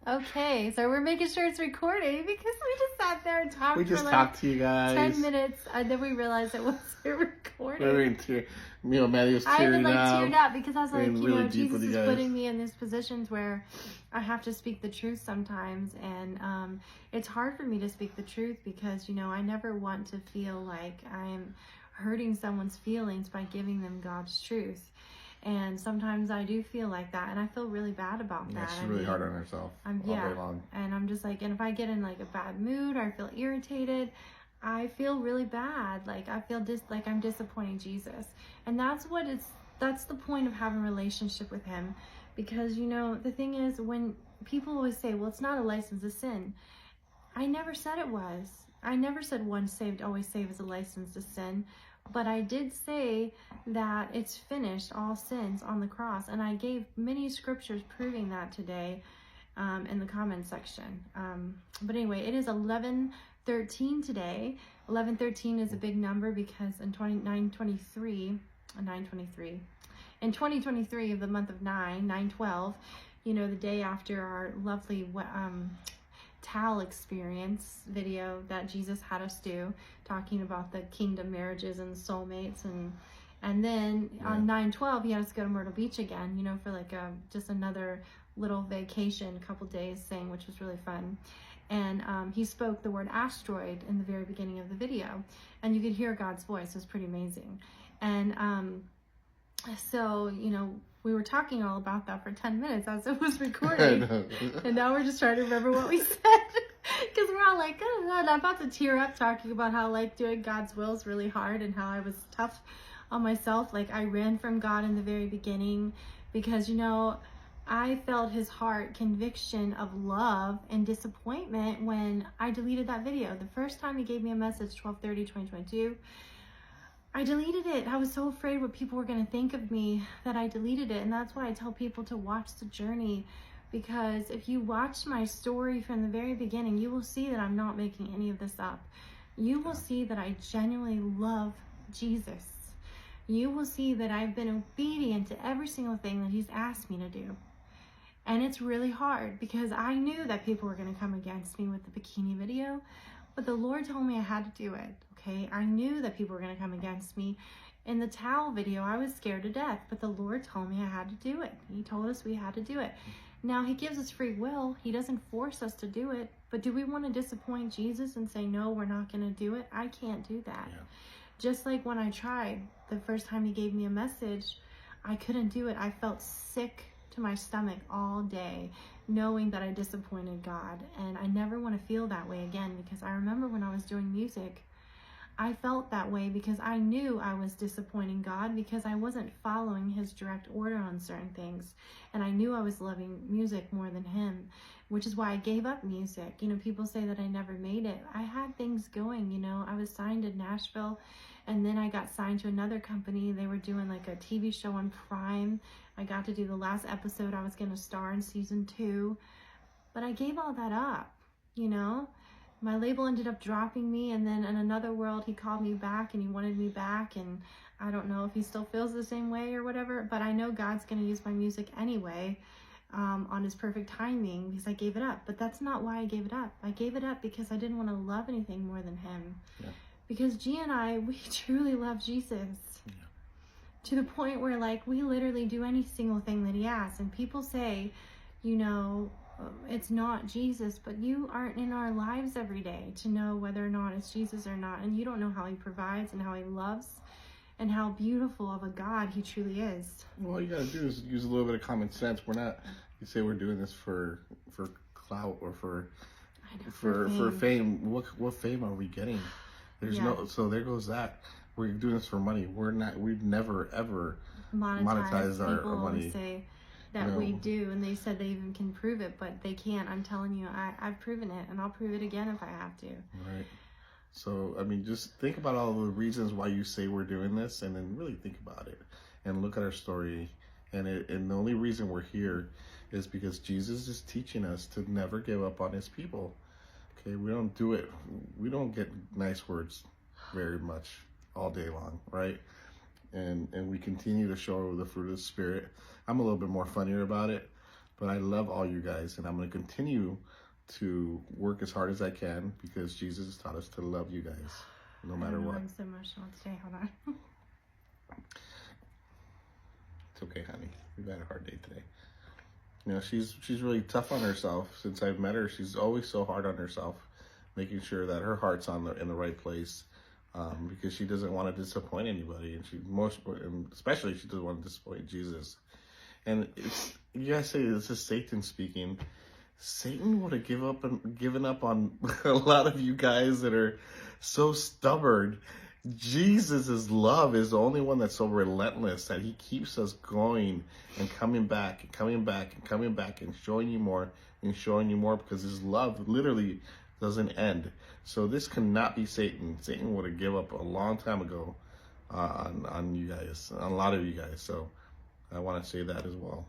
Okay, so we're making sure it's recording because we just sat there and talked We just for talked to you guys. 10 minutes, and then we realized it wasn't recording. We were in Maddie was I even tearing up. teared up because I was like, really Jesus is putting me in these positions where I have to speak the truth sometimes, and it's hard for me to speak the truth because, I never want to feel like I'm hurting someone's feelings by giving them God's truth. And sometimes I do feel like that, and I feel really bad about that. She's really hard on herself all day long. And I'm just like, and if I get in like a bad mood or I feel irritated, I feel really bad. Like I feel like I'm disappointing Jesus. And that's the point of having a relationship with him. Because, the thing is, when people always say, well, it's not a license to sin. I never said it was. I never said once saved, always saved is a license to sin. But I did say that it's finished, all sins on the cross. And I gave many scriptures proving that today in the comment section. But anyway, it is 11:13 today. 11:13 is a big number because in 2023, in 2023 of the month of 9/12, the day after our lovely towel experience video that Jesus had us do, talking about the kingdom marriages and soulmates, and then on 9/12 he had us go to Myrtle Beach again, for like just another little vacation, a couple days thing, which was really fun. And he spoke the word asteroid in the very beginning of the video, and you could hear God's voice. It was pretty amazing. And so we were talking all about that for 10 minutes as it was recording. And now we're just trying to remember what we said. Because we're all like, oh, I'm about to tear up talking about how doing God's will is really hard and how I was tough on myself. Like I ran from God in the very beginning because, I felt his heart conviction of love and disappointment when I deleted that video. The first time he gave me a message, 12/30/2022, I deleted it. I was so afraid what people were going to think of me that I deleted it. And that's why I tell people to watch the journey, because if you watch my story from the very beginning, you will see that I'm not making any of this up. You will see that I genuinely love Jesus. You will see that I've been obedient to every single thing that he's asked me to do. And it's really hard because I knew that people were going to come against me with the bikini video, but the Lord told me I had to do it. Okay, I knew that people were going to come against me. In the towel video, I was scared to death, but the Lord told me I had to do it. He told us we had to do it. Now, he gives us free will. He doesn't force us to do it. But do we want to disappoint Jesus and say, no, we're not going to do it? I can't do that. Yeah. Just like when I tried the first time he gave me a message, I couldn't do it. I felt sick to my stomach all day, knowing that I disappointed God. And I never want to feel that way again, because I remember when I was doing music, I felt that way because I knew I was disappointing God because I wasn't following his direct order on certain things. And I knew I was loving music more than him, which is why I gave up music. People say that I never made it. I had things going, I was signed in Nashville, and then I got signed to another company. They were doing like a TV show on Prime. I got to do the last episode. I was going to star in season 2, but I gave all that up, My label ended up dropping me, and then in another world, he called me back and he wanted me back, and I don't know if he still feels the same way or whatever, but I know God's going to use my music anyway on his perfect timing because I gave it up. But that's not why I gave it up. I gave it up because I didn't want to love anything more than him. Yeah. Because G and I, we truly love Jesus. Yeah. To the point where we literally do any single thing that he asks. And people say, it's not Jesus, but you aren't in our lives every day to know whether or not it's Jesus or not. And you don't know how he provides and how he loves and how beautiful of a God he truly is. Well, all you gotta do is use a little bit of common sense. We're not, you say we're doing this for clout or for fame. What fame are we getting? There's so there goes that. We're doing this for money. We've never ever monetized our money. Say that we do, and they said they even can prove it, but they can't. I'm telling you, I've proven it, and I'll prove it again if I have to. Right. So, just think about all the reasons why you say we're doing this, and then really think about it, and look at our story. And the only reason we're here is because Jesus is teaching us to never give up on his people. Okay, we don't do it. We don't get nice words very much all day long, right? And we continue to show the fruit of the Spirit. I'm a little bit more funnier about it, But I love all you guys, and I'm going to continue to work as hard as I can because Jesus has taught us to love you guys no matter what. I'm so emotional today. Hold on. It's okay, honey. We've had a hard day today. You know, she's really tough on herself. Since I've met her, she's always so hard on herself, making sure that her heart's in the right place, because she doesn't want to disappoint anybody, and especially she doesn't want to disappoint Jesus. And you guys say this is Satan speaking. Satan would have given up on a lot of you guys that are so stubborn. Jesus' love is the only one that's so relentless that he keeps us going and coming back and coming back and coming back and showing you more and showing you more, because his love literally doesn't end. So this cannot be Satan. Satan would have given up a long time ago on you guys, on a lot of you guys. So I want to say that as well.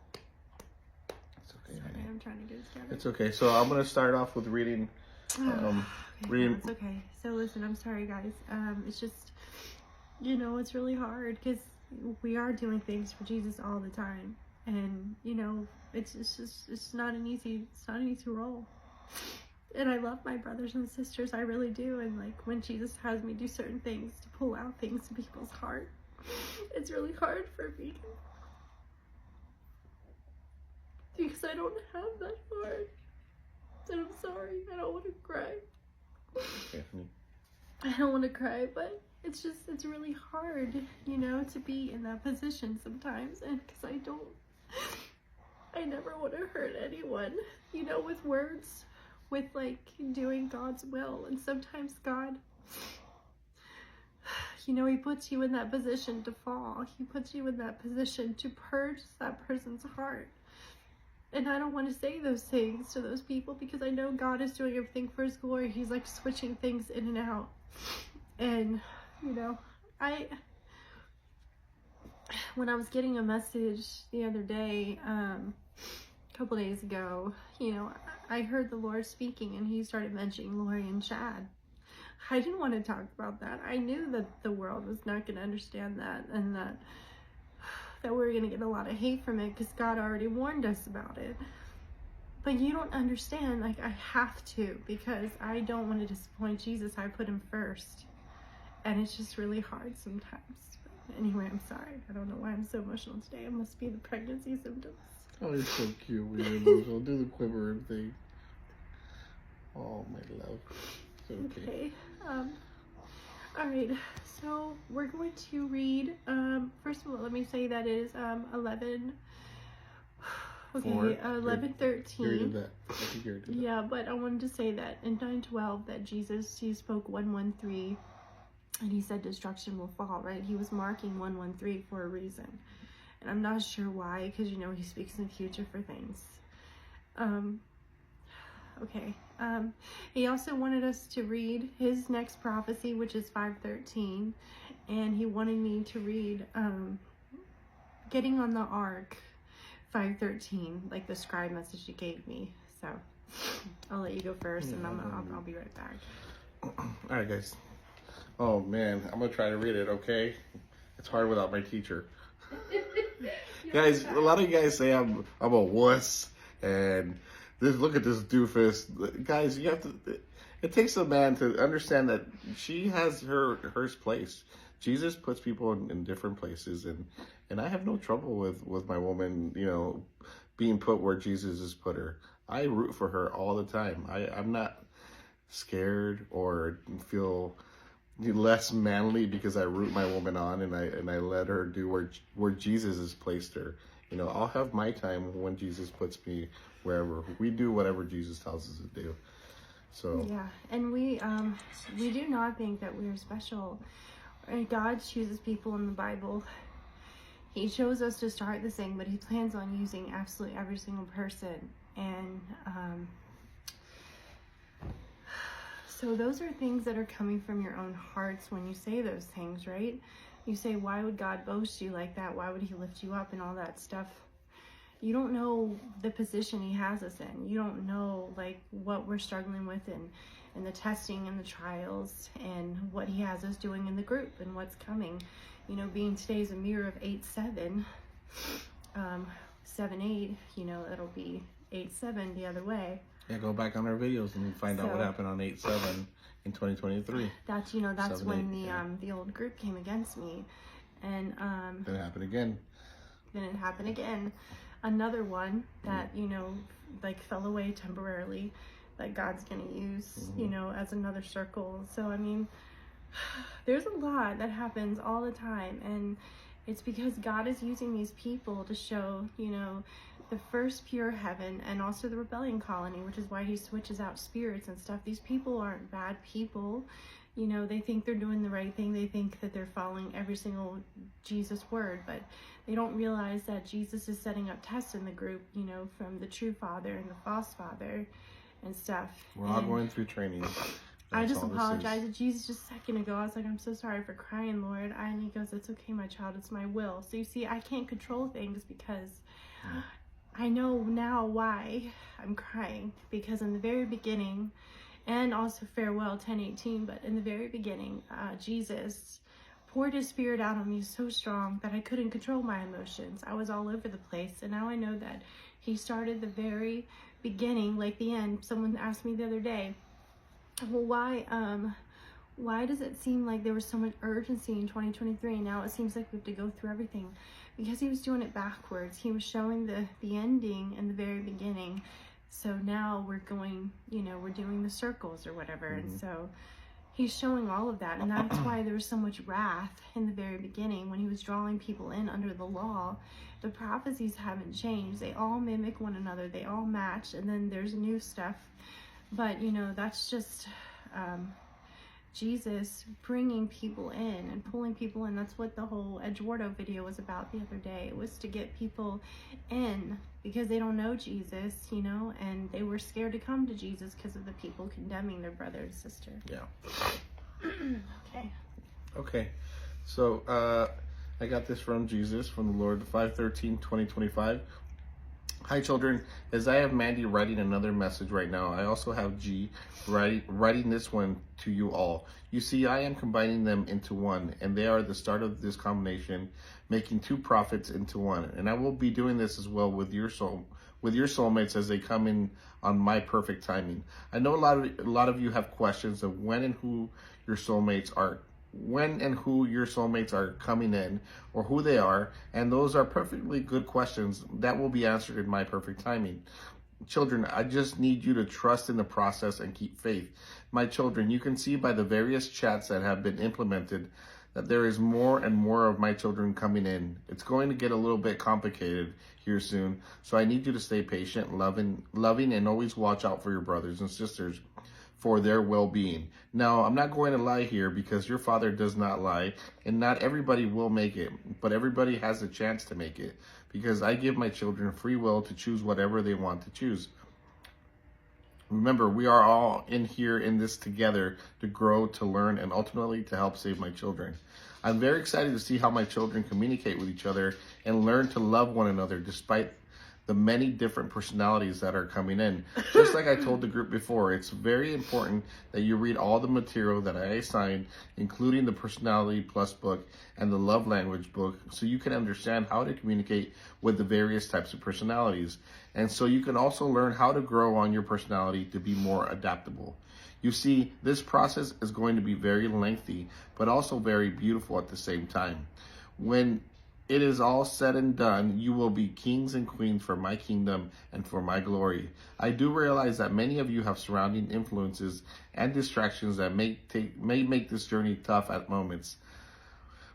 It's okay, honey. I'm trying to get it together. It's okay. So I'm going to start off with reading. Okay, no, it's okay. So listen, I'm sorry, guys. It's just, it's really hard because we are doing things for Jesus all the time, and it's not an easy role. And I love my brothers and sisters, I really do. And like when Jesus has me do certain things to pull out things in people's heart, it's really hard for me because I don't have that heart. And I'm sorry. I don't want to cry. Okay. I don't want to cry, but it's really hard, to be in that position sometimes. And because I never want to hurt anyone, with words, with like doing God's will. And sometimes God, he puts you in that position to fall. He puts you in that position to purge that person's heart. And I don't want to say those things to those people because I know God is doing everything for his glory. He's like switching things in and out. And, when I was getting a message the other day, a couple days ago, I heard the Lord speaking and he started mentioning Lori and Chad. I didn't want to talk about that. I knew that the world was not going to understand that, and that we were going to get a lot of hate from it because God already warned us about it. But you don't understand, like I have to, because I don't want to disappoint Jesus. I put him first. And it's just really hard sometimes. But anyway, I'm sorry. I don't know why I'm so emotional today. It must be the pregnancy symptoms. Oh, you're so cute when you're emotional. Do the quiver thing. Oh, my love. It's okay. All right, so we're going to read, first of all, let me say that is 11, okay, 11:13. Yeah, but I wanted to say that in 9:12 that he spoke 1:13, and he said destruction will fall, right? He was marking 1:13 for a reason, and I'm not sure why, because he speaks in the future for things. Okay. He also wanted us to read his next prophecy, which is 5:13, and he wanted me to read getting on the ark, 5:13, like the scribe message he gave me. So I'll let you go first, and I'll be right back. All right, guys. Oh man, I'm gonna try to read it. Okay, it's hard without my teacher. Guys, a lot of you guys say I'm a wuss, and look at this doofus. Guys, you have to. It takes a man to understand that she has her place. Jesus puts people in different places, and I have no trouble with my woman, being put where Jesus has put her. I root for her all the time. I'm not scared or feel less manly because I root my woman on and I let her do where Jesus has placed her. I'll have my time when Jesus puts me wherever. We do whatever Jesus tells us to do. So yeah, and we do not think that we are special. God chooses people in the Bible. He chose us to start this thing, but he plans on using absolutely every single person. And so those are things that are coming from your own hearts when you say those things, right? You say, why would God boast you like that? Why would he lift you up and all that stuff? You don't know the position he has us in. You don't know what we're struggling with and the testing and the trials and what he has us doing in the group and what's coming. Being today's a mirror of 8/7. 7-8, you know, it'll be 8-7 the other way. Yeah, go back on our videos and find out what happened on 8-7 in 2023. That's, you know, that's 7, when 8, the old group came against me. And then it happened again. Then it happened again. Another one that, you know, like fell away temporarily, that God's going to use, you know, as another circle. So, I mean, there's a lot that happens all the time. And it's because God is using these people to show, you know, the first pure heaven and also the rebellion colony, which is why he switches out spirits and stuff. These people aren't bad people. You know, they think they're doing the right thing. They think that they're following every single Jesus word, but they don't realize that Jesus is setting up tests in the group, you know, from the true father and the false father and stuff. We're all going through training. I just apologized to Jesus just a second ago. I was like, I'm so sorry for crying, Lord. And he goes, it's okay, my child. It's my will. So you see, I can't control things because I know now why I'm crying. Because in the very beginning, and also farewell 10:18, but in the very beginning, Jesus poured his spirit out on me so strong that I couldn't control my emotions. I was all over the place. And now I know that he started the very beginning, like the end. Someone asked me the other day, well, why does it seem like there was so much urgency in 2023 and now it seems like we have to go through everything? Because he was doing it backwards. He was showing the ending and the very beginning. So now we're going, you know, we're doing the circles or whatever. And so he's showing all of that. And that's why there was so much wrath in the very beginning when he was drawing people in under the law. The prophecies haven't changed. They all mimic one another. They all match. And then there's new stuff. But, you know, that's just Jesus bringing people in and pulling people in. That's what the whole Edgewardo video was about the other day. It was to get people in because they don't know Jesus, you know, and they were scared to come to Jesus because of the people condemning their brother and sister. Yeah. Okay. So I got this from Jesus, from the Lord, 5/13/2025. Hi children, as I have Mandy writing another message right now, I also have G writing this one to you all. You see, I am combining them into one, and they are the start of this combination, making two prophets into one. And I will be doing this as well with your soulmates as they come in on my perfect timing. I know a lot of you have questions of when and who your soulmates are coming in or who they are, and those are perfectly good questions that will be answered in my perfect timing. Children, I just need you to trust in the process and keep faith. My children, you can see by the various chats that have been implemented that there is more and more of my children coming in. It's going to get a little bit complicated here soon, so I need you to stay patient, loving, and always watch out for your brothers and sisters for their well-being. Now, I'm not going to lie here because your father does not lie, and not everybody will make it, but everybody has a chance to make it because I give my children free will to choose whatever they want to choose. Remember, we are all in here in this together to grow, to learn, and ultimately to help save my children. I'm very excited to see how my children communicate with each other and learn to love one another despite the many different personalities that are coming in. Just like I told the group before, it's very important that you read all the material that I assigned, including the Personality Plus book and the Love Language book, so you can understand how to communicate with the various types of personalities. And so you can also learn how to grow on your personality to be more adaptable. You see, this process is going to be very lengthy, but also very beautiful at the same time. When it is all said and done, you will be kings and queens for my kingdom and for my glory. I do realize that many of you have surrounding influences and distractions that may make this journey tough at moments.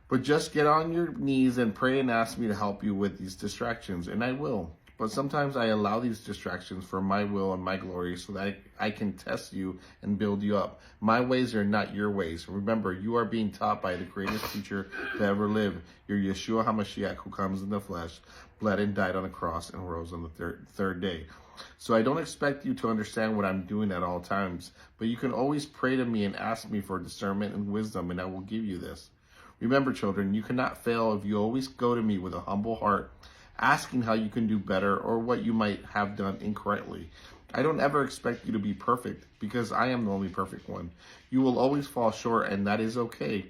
But just get on your knees and pray and ask me to help you with these distractions, and I will. But sometimes I allow these distractions for my will and my glory so that I can test you and build you up. My ways are not your ways. Remember, you are being taught by the greatest teacher to ever live, your Yeshua HaMashiach, who comes in the flesh, bled and died on the cross, and rose on the third day. So I don't expect you to understand what I'm doing at all times, but you can always pray to me and ask me for discernment and wisdom, and I will give you this. Remember, children, you cannot fail if you always go to me with a humble heart, asking how you can do better or what you might have done incorrectly. I don't ever expect you to be perfect because I am the only perfect one. You will always fall short, and that is okay.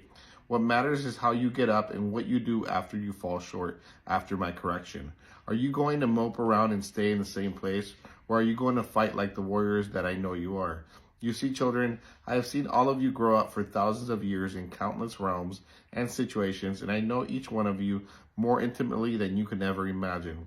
What matters is how you get up and what you do after you fall short, after my correction. Are you going to mope around and stay in the same place? Or are you going to fight like the warriors that I know you are? You see, children, I have seen all of you grow up for thousands of years in countless realms and situations, and I know each one of you more intimately than you could ever imagine.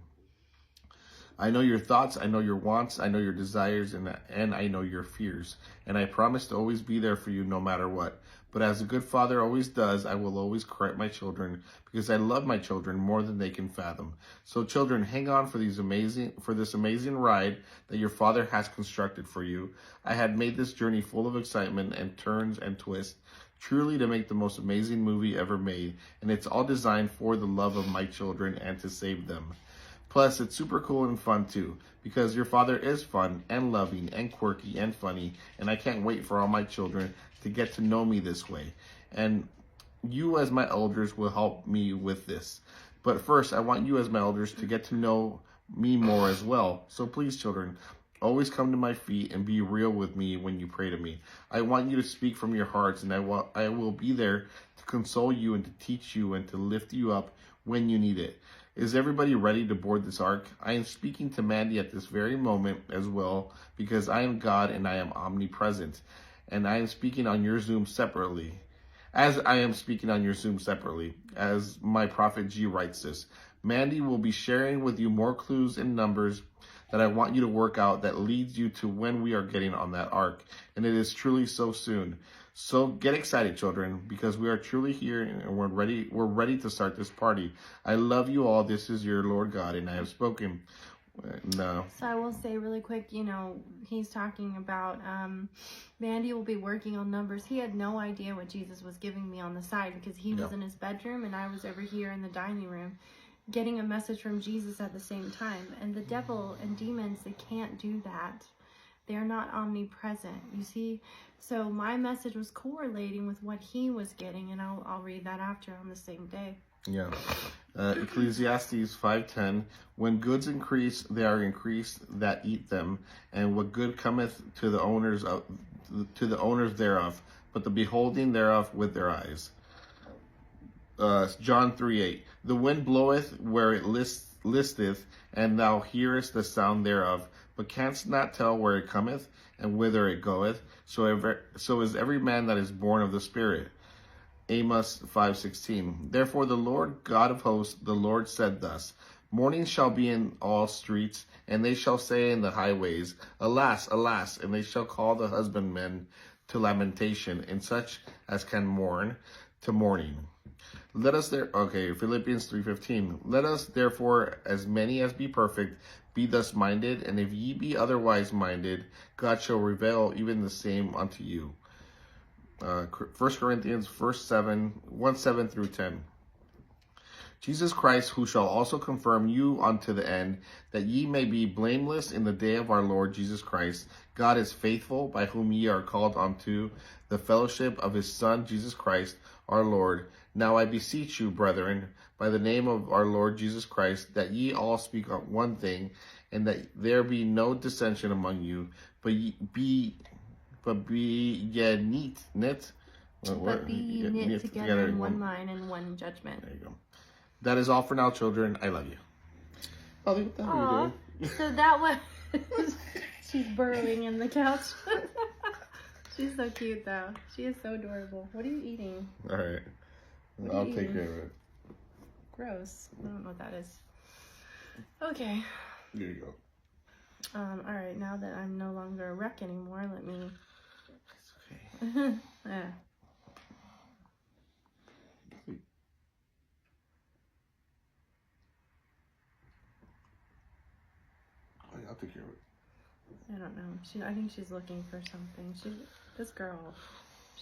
I know your thoughts, I know your wants, I know your desires, and I know your fears. And I promise to always be there for you no matter what. But as a good father always does, I will always correct my children because I love my children more than they can fathom. So children, hang on for this amazing ride that your father has constructed for you. I had made this journey full of excitement and turns and twists, truly to make the most amazing movie ever made. And it's all designed for the love of my children and to save them. Plus, it's super cool and fun too, because your father is fun and loving and quirky and funny, and I can't wait for all my children to get to know me this way. And you as my elders will help me with this. But first, I want you as my elders to get to know me more as well. So please, children, always come to my feet and be real with me when you pray to me. I want you to speak from your hearts, and I will be there to console you and to teach you and to lift you up when you need it. Is everybody ready to board this ark? I am speaking to Mandy at this very moment as well, because I am God and I am omnipresent. And I am speaking on your Zoom separately. As my prophet G writes this. Mandy will be sharing with you more clues and numbers that I want you to work out that leads you to when we are getting on that ark. And it is truly so soon. So get excited, children, because we are truly here and we're ready to start this party. I love you all. This is your Lord God, and I have spoken. No. So I will say really quick, he's talking about Mandy will be working on numbers. He had no idea what Jesus was giving me on the side because he was in his bedroom and I was over here in the dining room getting a message from Jesus at the same time. And the devil and demons, they can't do that. They're not omnipresent, you see. So my message was correlating with what he was getting, and I'll read that after on the same day. Yeah. Ecclesiastes 5:10. When goods increase, they are increased that eat them, and what good cometh to the owners thereof, but the beholding thereof with their eyes. John 3:8. The wind bloweth where it listeth, and thou hearest the sound thereof, but canst not tell where it cometh and whither it goeth. So is every man that is born of the Spirit. Amos 5:16. Therefore the Lord God of hosts, the Lord said thus, Mourning shall be in all streets, and they shall say in the highways, Alas, alas, and they shall call the husbandmen to lamentation, and such as can mourn to mourning. Philippians 3:15. Let us therefore, as many as be perfect, be thus minded, and if ye be otherwise minded, God shall reveal even the same unto you. 1 Corinthians 1:7 through 10. Jesus Christ, who shall also confirm you unto the end, that ye may be blameless in the day of our Lord Jesus Christ. God is faithful, by whom ye are called unto the fellowship of his Son, Jesus Christ, our Lord. Now I beseech you, brethren, by the name of our Lord Jesus Christ, that ye all speak on one thing, and that there be no dissension among you, but be ye knit together in one mind and one judgment. There you go. That is all for now, children. I love you. Oh, what the hell are you doing? So that was... She's burrowing in the couch. She's so cute, though. She is so adorable. What are you eating? All right. I'll take care of it. Gross. I don't know what that is. Okay. There you go. All right. Now that I'm no longer a wreck anymore, let me... It's okay. Yeah. I'll take care of it. I don't know. I think she's looking for something. This girl,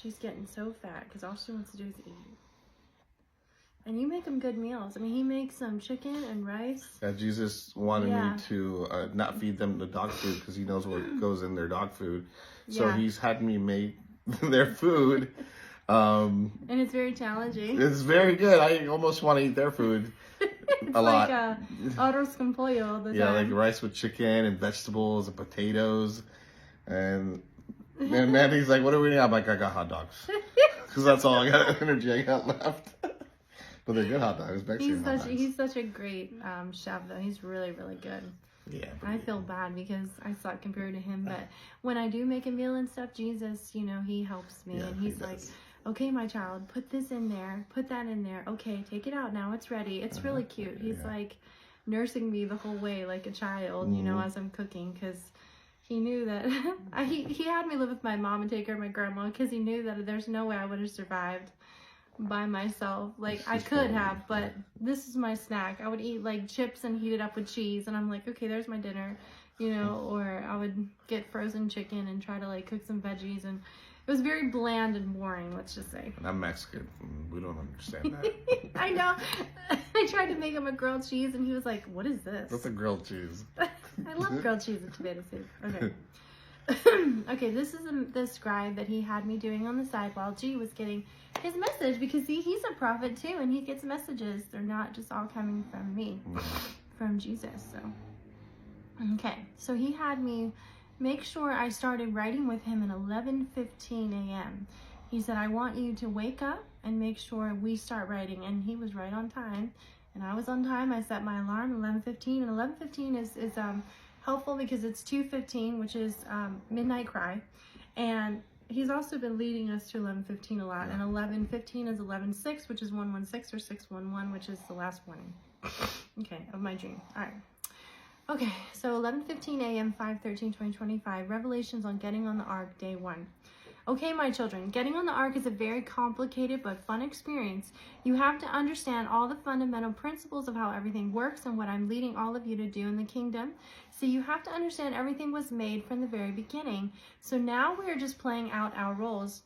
she's getting so fat because all she wants to do is eat. And you make him good meals. I mean, he makes some chicken and rice. Yeah, Jesus wanted me to not feed them the dog food because he knows what goes in their dog food. So he's had me make their food. And it's very challenging. It's very good. I almost want to eat their food. A lot. Like arroz con pollo all the time. Yeah, like rice with chicken and vegetables and potatoes. And Mandy's like, what are we doing? I'm like, I got hot dogs. Because that's all I got energy I got left. But they're good hot dogs. Mexican hot dogs. He's such a great chef, though. He's really, really good. Yeah. I feel bad because I suck compared to him, but when I do make a meal and stuff, Jesus, you know, he helps me, and he's like, okay, my child, put this in there, put that in there. Okay, take it out now. It's ready. It's really cute. He's like nursing me the whole way like a child, you know, as I'm cooking, because he knew that he had me live with my mom and take care of my grandma because he knew that there's no way I would have survived by myself. Like, I could have, but this is my snack. I would eat like chips and heat it up with cheese, and I'm like, okay, there's my dinner, you know. Or I would get frozen chicken and try to like cook some veggies, and it was very bland and boring, let's just say. And I'm Mexican. We don't understand that. I know. I tried to make him a grilled cheese, and he was like, what is this? What's a grilled cheese? I love grilled cheese and tomato soup. Okay. Okay, this is the scribe that he had me doing on the side while G was getting his message, because he's a prophet too, and he gets messages. They're not just all coming from me, from Jesus. So, okay, so he had me make sure I started writing with him at 11:15 a.m. He said, I want you to wake up and make sure we start writing, and he was right on time, and I was on time. I set my alarm 11:15, and 11:15 is helpful because it's 2:15, which is midnight cry, and he's also been leading us to 11:15 a lot, and 11:15 is 11:6, which is 116 or 611, which is the last warning, okay, of my dream. All right. Okay, so 11:15 a.m., 5/13/2025, Revelations on getting on the ark, day 1. Okay, my children, getting on the ark is a very complicated but fun experience. You have to understand all the fundamental principles of how everything works and what I'm leading all of you to do in the kingdom. So you have to understand everything was made from the very beginning. So now we are just playing out our roles.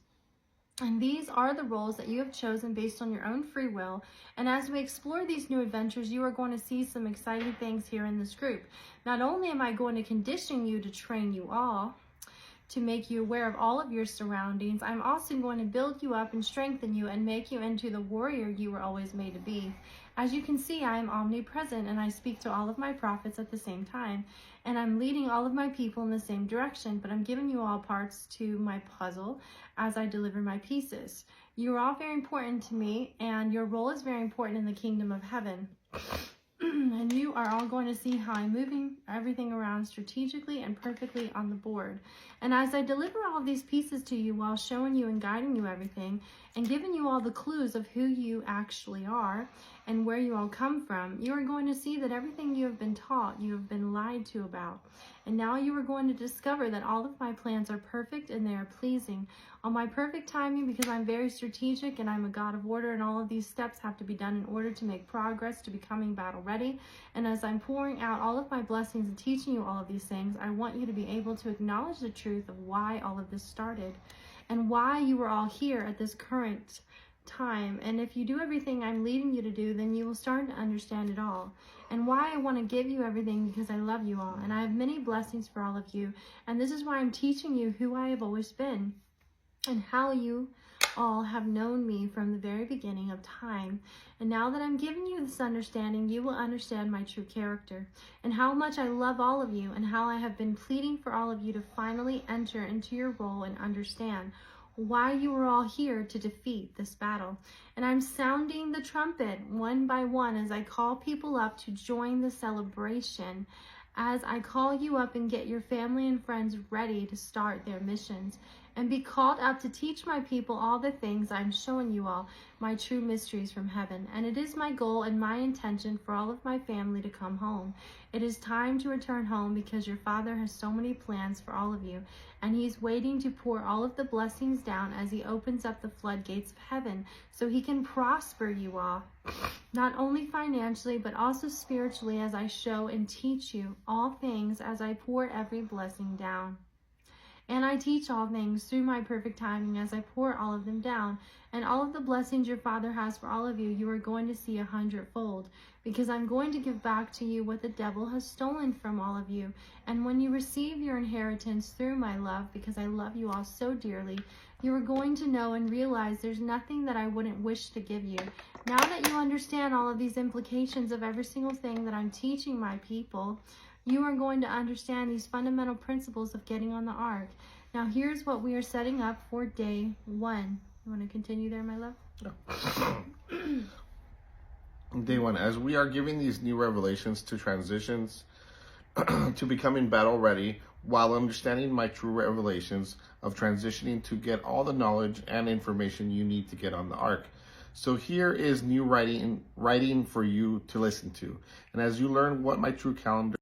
And these are the roles that you have chosen based on your own free will. And as we explore these new adventures, you are going to see some exciting things here in this group. Not only am I going to condition you to train you all, to make you aware of all of your surroundings, I'm also going to build you up and strengthen you and make you into the warrior you were always made to be. As you can see, I am omnipresent, and I speak to all of my prophets at the same time, and I'm leading all of my people in the same direction, but I'm giving you all parts to my puzzle as I deliver my pieces. You are all very important to me, and your role is very important in the kingdom of heaven. And you are all going to see how I'm moving everything around strategically and perfectly on the board. And as I deliver all of these pieces to you while showing you and guiding you everything and giving you all the clues of who you actually are and where you all come from, you are going to see that everything you have been taught, you have been lied to about. And now you are going to discover that all of my plans are perfect and they are pleasing on my perfect timing, because I'm very strategic and I'm a God of order, and all of these steps have to be done in order to make progress to becoming battle ready. And as I'm pouring out all of my blessings and teaching you all of these things, I want you to be able to acknowledge the truth of why all of this started and why you were all here at this current time. And if you do everything I'm leading you to do, then you will start to understand it all. And why I want to give you everything, because I love you all and I have many blessings for all of you. And this is why I'm teaching you who I have always been and how you all have known me from the very beginning of time. And now that I'm giving you this understanding, you will understand my true character and how much I love all of you, and how I have been pleading for all of you to finally enter into your role and understand why you are all here to defeat this battle. And I'm sounding the trumpet one by one as I call people up to join the celebration, as I call you up and get your family and friends ready to start their missions and be called up to teach my people all the things I'm showing you all, my true mysteries from heaven. And it is my goal and my intention for all of my family to come home. It is time to return home, because your Father has so many plans for all of you, and he's waiting to pour all of the blessings down as he opens up the floodgates of heaven so he can prosper you all, not only financially but also spiritually, as I show and teach you all things as I pour every blessing down. And I teach all things through my perfect timing as I pour all of them down. And all of the blessings your Father has for all of you, you are going to see 100-fold. Because I'm going to give back to you what the devil has stolen from all of you. And when you receive your inheritance through my love, because I love you all so dearly, you are going to know and realize there's nothing that I wouldn't wish to give you. Now that you understand all of these implications of every single thing that I'm teaching my people, you are going to understand these fundamental principles of getting on the ark. Now here's what we are setting up for day 1. You want to continue there, my love? Yeah. Day one, as we are giving these new revelations to transitions to becoming battle ready, while understanding my true revelations of transitioning to get all the knowledge and information you need to get on the ark. So here is new writing for you to listen to. And as you learn what my true calendar